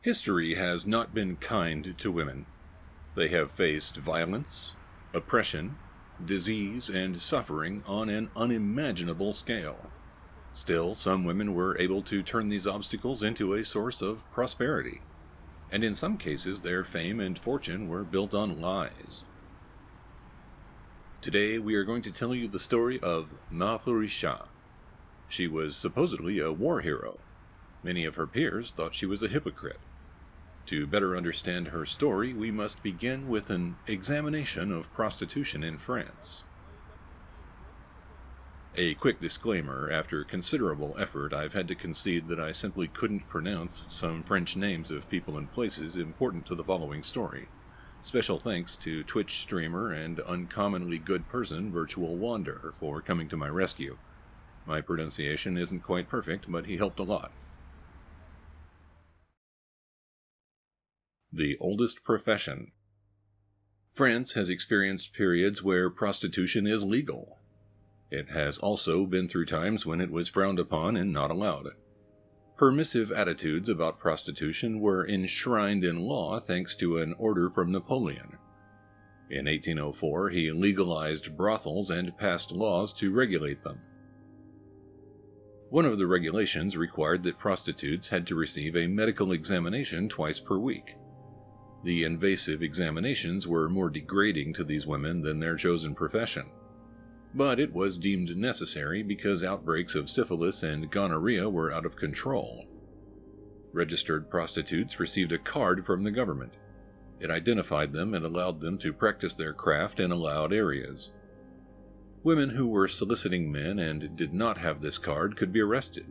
History has not been kind to women. They have faced violence, oppression, disease, and suffering on an unimaginable scale. Still, some women were able to turn these obstacles into a source of prosperity, and in some cases their fame and fortune were built on lies. Today we are going to tell you the story of Marthe Richard. She was supposedly a war hero. Many of her peers thought she was a hypocrite. To better understand her story, we must begin with an examination of prostitution in France. A quick disclaimer: after considerable effort, I've had to concede that I simply couldn't pronounce some French names of people and places important to the following story. Special thanks to Twitch streamer and uncommonly good person Virtual Wander for coming to my rescue. My pronunciation isn't quite perfect, but he helped a lot. The oldest profession. France has experienced periods where prostitution is legal. It has also been through times when it was frowned upon and not allowed. Permissive attitudes about prostitution were enshrined in law thanks to an order from Napoleon. In 1804, he legalized brothels and passed laws to regulate them. One of the regulations required that prostitutes had to receive a medical examination twice per week. The invasive examinations were more degrading to these women than their chosen profession. But it was deemed necessary because outbreaks of syphilis and gonorrhea were out of control. Registered prostitutes received a card from the government. It identified them and allowed them to practice their craft in allowed areas. Women who were soliciting men and did not have this card could be arrested.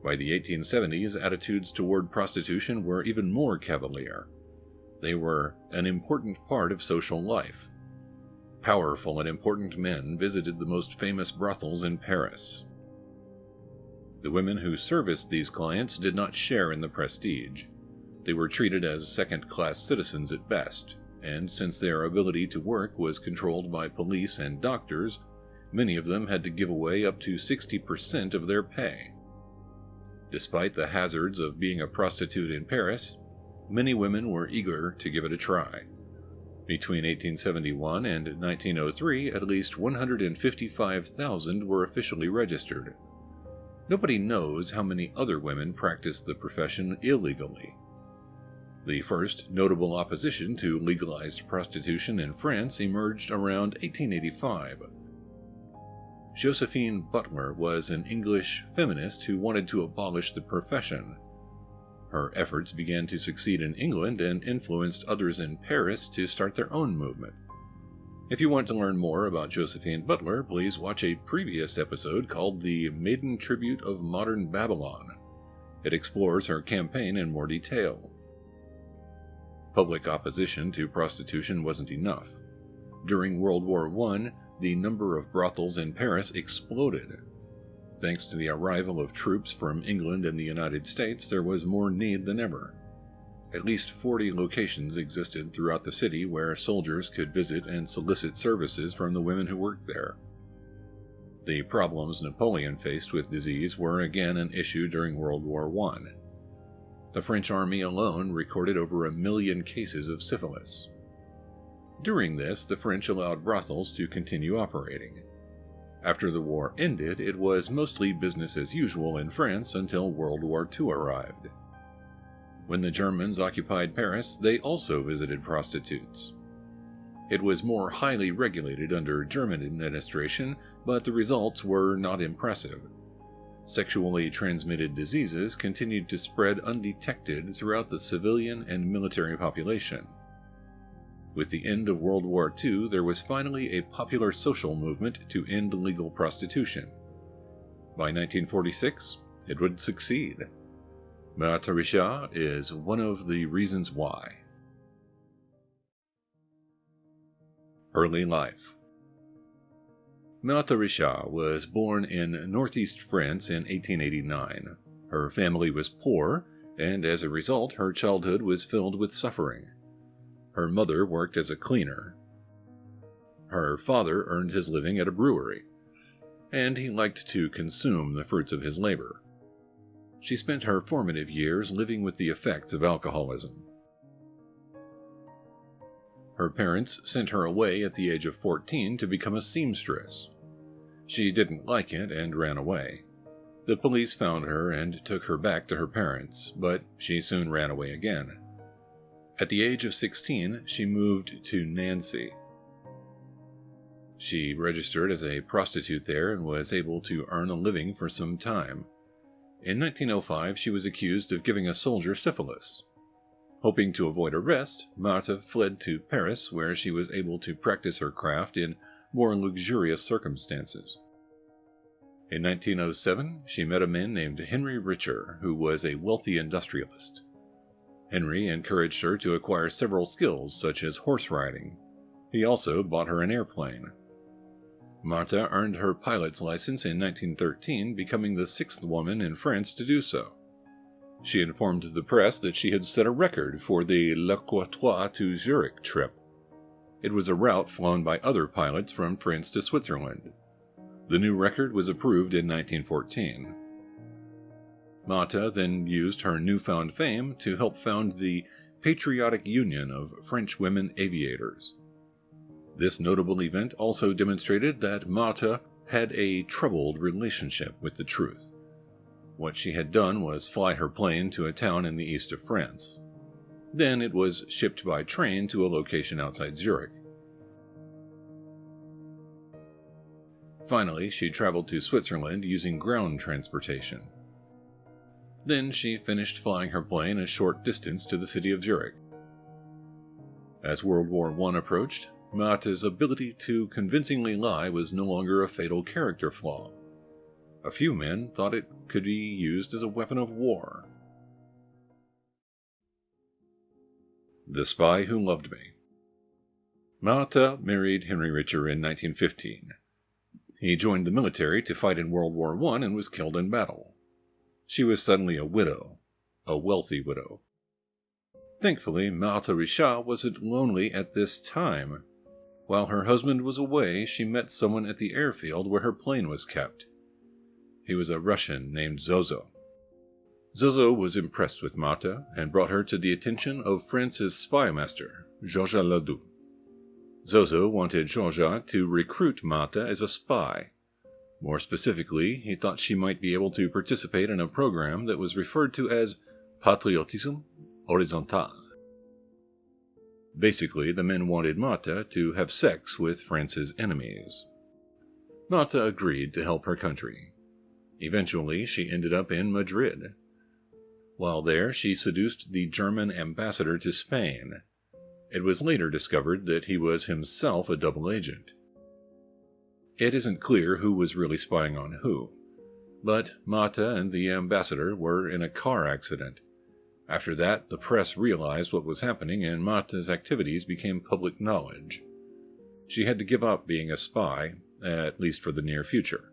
By the 1870s, attitudes toward prostitution were even more cavalier. They were an important part of social life. Powerful and important men visited the most famous brothels in Paris. The women who serviced these clients did not share in the prestige. They were treated as second-class citizens at best, and since their ability to work was controlled by police and doctors, many of them had to give away up to 60% of their pay. Despite the hazards of being a prostitute in Paris, many women were eager to give it a try. Between 1871 and 1903, at least 155,000 were officially registered. Nobody knows how many other women practiced the profession illegally. The first notable opposition to legalized prostitution in France emerged around 1885. Josephine Butler was an English feminist who wanted to abolish the profession. Her efforts began to succeed in England and influenced others in Paris to start their own movement. If you want to learn more about Josephine Butler, please watch a previous episode called The Maiden Tribute of Modern Babylon. It explores her campaign in more detail. Public opposition to prostitution wasn't enough. During World War I, the number of brothels in Paris exploded. Thanks to the arrival of troops from England and the United States, there was more need than ever. At least 40 locations existed throughout the city where soldiers could visit and solicit services from the women who worked there. The problems Napoleon faced with disease were again an issue during World War I. The French army alone recorded over 1 million cases of syphilis. During this, the French allowed brothels to continue operating. After the war ended, it was mostly business as usual in France until World War II arrived. When the Germans occupied Paris, they also visited prostitutes. It was more highly regulated under German administration, but the results were not impressive. Sexually transmitted diseases continued to spread undetected throughout the civilian and military population. With the end of World War II, there was finally a popular social movement to end legal prostitution. By 1946, it would succeed. Marthe Richard is one of the reasons why. Early life. Marthe Richard was born in northeast France in 1889. Her family was poor, and as a result, her childhood was filled with suffering. Her mother worked as a cleaner. Her father earned his living at a brewery, and he liked to consume the fruits of his labor. She spent her formative years living with the effects of alcoholism. Her parents sent her away at the age of 14 to become a seamstress. She didn't like it and ran away. The police found her and took her back to her parents, but she soon ran away again. At the age of 16, she moved to Nancy. She registered as a prostitute there and was able to earn a living for some time. In 1905, she was accused of giving a soldier syphilis. Hoping to avoid arrest, Marthe fled to Paris, where she was able to practice her craft in more luxurious circumstances. In 1907, she met a man named Henry Richard, who was a wealthy industrialist. Henry encouraged her to acquire several skills, such as horse riding. He also bought her an airplane. Marthe earned her pilot's license in 1913, becoming the 6th woman in France to do so. She informed the press that she had set a record for the Le Courtois to Zurich trip. It was a route flown by other pilots from France to Switzerland. The new record was approved in 1914. Marthe then used her newfound fame to help found the Patriotic Union of French Women Aviators. This notable event also demonstrated that Marthe had a troubled relationship with the truth. What she had done was fly her plane to a town in the east of France. Then it was shipped by train to a location outside Zurich. Finally, she traveled to Switzerland using ground transportation. Then she finished flying her plane a short distance to the city of Zurich. As World War I approached, Marthe's ability to convincingly lie was no longer a fatal character flaw. A few men thought it could be used as a weapon of war. The Spy Who Loved Me. Marthe married Henry Richard in 1915. He joined the military to fight in World War I and was killed in battle. She was suddenly a widow, a wealthy widow. Thankfully, Marthe Richard wasn't lonely at this time. While her husband was away, she met someone at the airfield where her plane was kept. He was a Russian named Zozo. Zozo was impressed with Marthe and brought her to the attention of France's spy master, Georges Ledoux. Zozo wanted Georges to recruit Marthe as a spy. More specifically, he thought she might be able to participate in a program that was referred to as patriotisme horizontal. Basically, the men wanted Marthe to have sex with France's enemies. Marthe agreed to help her country. Eventually, she ended up in Madrid. While there, she seduced the German ambassador to Spain. It was later discovered that he was himself a double agent. It isn't clear who was really spying on who, but Marthe and the ambassador were in a car accident. After that, the press realized what was happening and Marthe's activities became public knowledge. She had to give up being a spy, at least for the near future.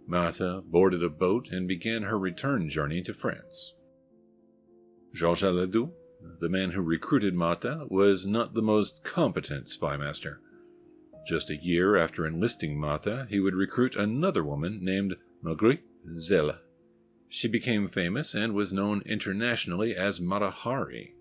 Marthe boarded a boat and began her return journey to France. Georges Ledoux, the man who recruited Marthe, was not the most competent spymaster. Just a year after enlisting Marthe, he would recruit another woman named Marguerite Zelle. She became famous and was known internationally as Marthe Hari.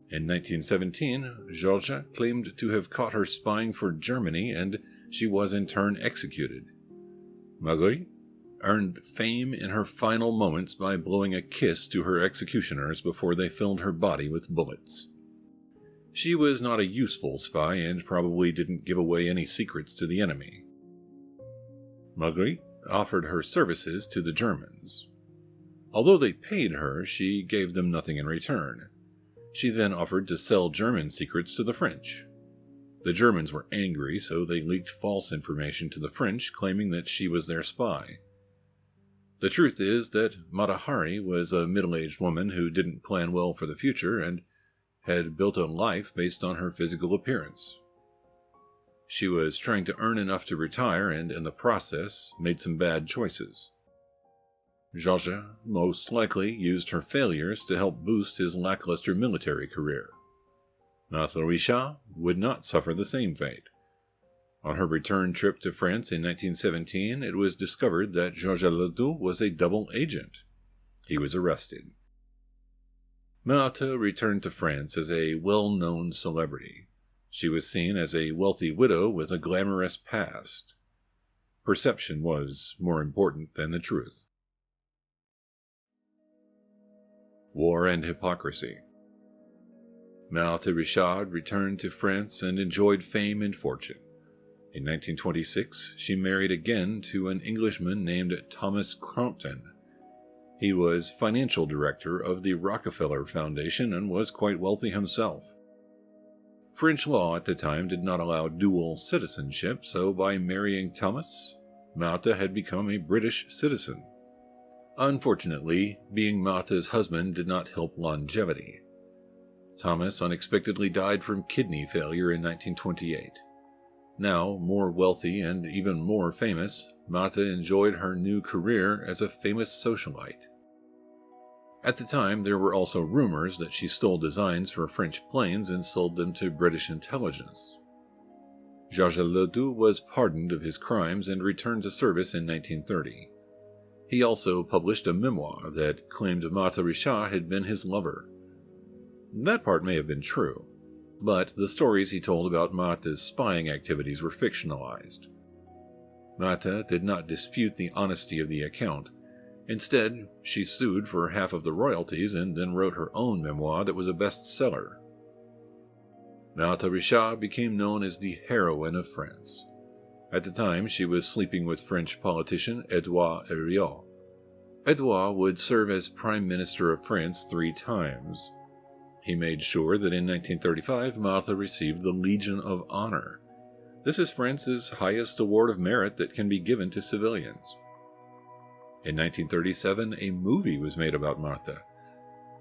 In 1917, Georges claimed to have caught her spying for Germany, and she was in turn executed. Marguerite earned fame in her final moments by blowing a kiss to her executioners before they filled her body with bullets. She was not a useful spy and probably didn't give away any secrets to the enemy. Marguerite offered her services to the Germans. Although they paid her, she gave them nothing in return. She then offered to sell German secrets to the French. The Germans were angry, so they leaked false information to the French, claiming that she was their spy. The truth is that Marthe Hari was a middle-aged woman who didn't plan well for the future and had built a life based on her physical appearance. She was trying to earn enough to retire and, in the process, made some bad choices. Georges most likely used her failures to help boost his lackluster military career. Marthe Richard would not suffer the same fate. On her return trip to France in 1917, it was discovered that Georges Ledoux was a double agent. He was arrested. Marthe returned to France as a well-known celebrity. She was seen as a wealthy widow with a glamorous past. Perception was more important than the truth. War and Hypocrisy. Marthe Richard returned to France and enjoyed fame and fortune. In 1926, she married again to an Englishman named Thomas Crompton. He was financial director of the Rockefeller Foundation and was quite wealthy himself. French law at the time did not allow dual citizenship, so by marrying Thomas, Marthe had become a British citizen. Unfortunately, being Marthe's husband did not help longevity. Thomas unexpectedly died from kidney failure in 1928. Now, more wealthy and even more famous, Marthe enjoyed her new career as a famous socialite. At the time, there were also rumors that she stole designs for French planes and sold them to British intelligence. Georges Ledoux was pardoned of his crimes and returned to service in 1930. He also published a memoir that claimed Marthe Richard had been his lover. That part may have been true, but the stories he told about Marthe's spying activities were fictionalized. Marthe did not dispute the honesty of the account. Instead, she sued for half of the royalties and then wrote her own memoir that was a bestseller. Marthe Richard became known as the heroine of France. At the time, she was sleeping with French politician Édouard Herriot. Édouard would serve as Prime Minister of France 3 times. He made sure that in 1935 Marthe received the Legion of Honor. This is France's highest award of merit that can be given to civilians. In 1937, a movie was made about Marthe.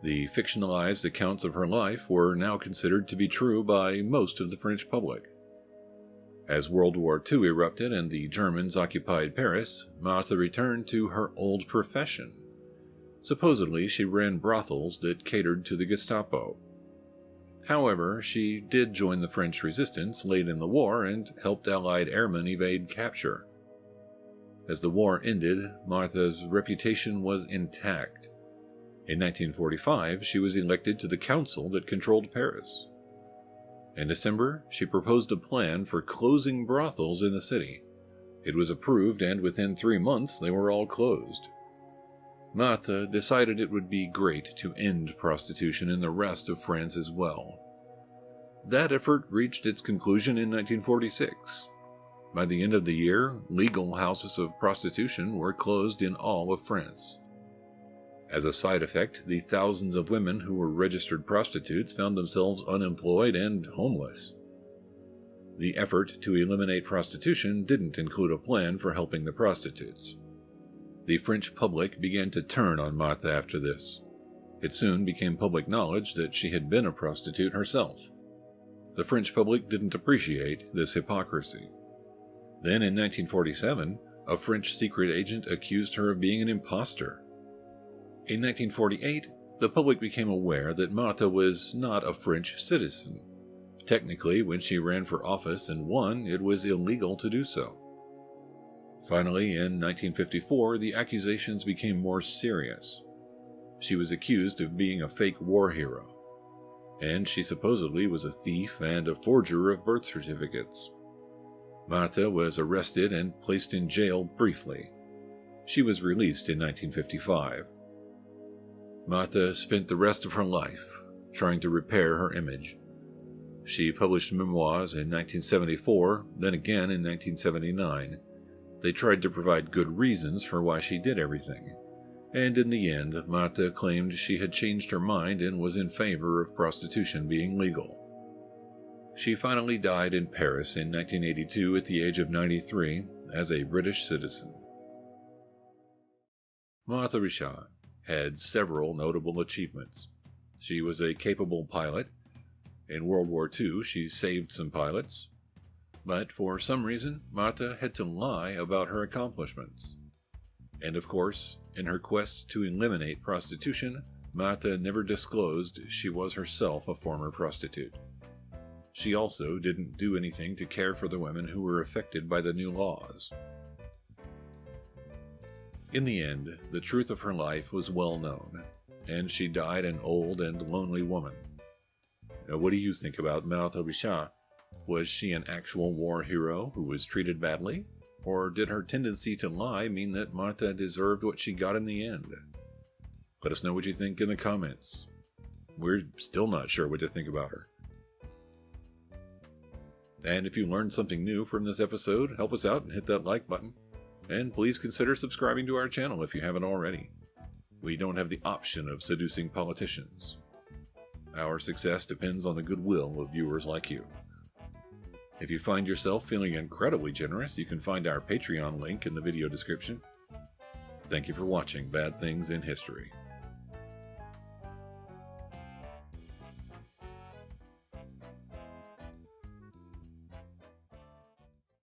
The fictionalized accounts of her life were now considered to be true by most of the French public. As World War II erupted and the Germans occupied Paris, Marthe returned to her old profession. Supposedly, she ran brothels that catered to the Gestapo. However, she did join the French resistance late in the war and helped Allied airmen evade capture. As the war ended, Marthe's reputation was intact. In 1945, she was elected to the council that controlled Paris. In December, she proposed a plan for closing brothels in the city. It was approved, and within 3 months they were all closed. Marthe decided it would be great to end prostitution in the rest of France as well. That effort reached its conclusion in 1946. By the end of the year, legal houses of prostitution were closed in all of France. As a side effect, the thousands of women who were registered prostitutes found themselves unemployed and homeless. The effort to eliminate prostitution didn't include a plan for helping the prostitutes. The French public began to turn on Marthe after this. It soon became public knowledge that she had been a prostitute herself. The French public didn't appreciate this hypocrisy. Then in 1947, a French secret agent accused her of being an imposter. In 1948, the public became aware that Marthe was not a French citizen. Technically, when she ran for office and won, it was illegal to do so. Finally, in 1954, the accusations became more serious. She was accused of being a fake war hero, and she supposedly was a thief and a forger of birth certificates. Marthe was arrested and placed in jail briefly. She was released in 1955. Marthe spent the rest of her life trying to repair her image. She published memoirs in 1974, then again in 1979. They tried to provide good reasons for why she did everything, and in the end, Marthe claimed she had changed her mind and was in favor of prostitution being legal. She finally died in Paris in 1982 at the age of 93 as a British citizen. Marthe Richard had several notable achievements. She was a capable pilot. In World War II, she saved some pilots. But for some reason, Marthe had to lie about her accomplishments. And of course, in her quest to eliminate prostitution, Marthe never disclosed she was herself a former prostitute. She also didn't do anything to care for the women who were affected by the new laws. In the end, the truth of her life was well known, and she died an old and lonely woman. Now, what do you think about Marthe Richard? Was she an actual war hero who was treated badly? Or did her tendency to lie mean that Marthe deserved what she got in the end? Let us know what you think in the comments. We're still not sure what to think about her. And if you learned something new from this episode, help us out and hit that like button. And please consider subscribing to our channel if you haven't already. We don't have the option of seducing politicians. Our success depends on the goodwill of viewers like you. If you find yourself feeling incredibly generous, you can find our Patreon link in the video description. Thank you for watching Bad Things in History.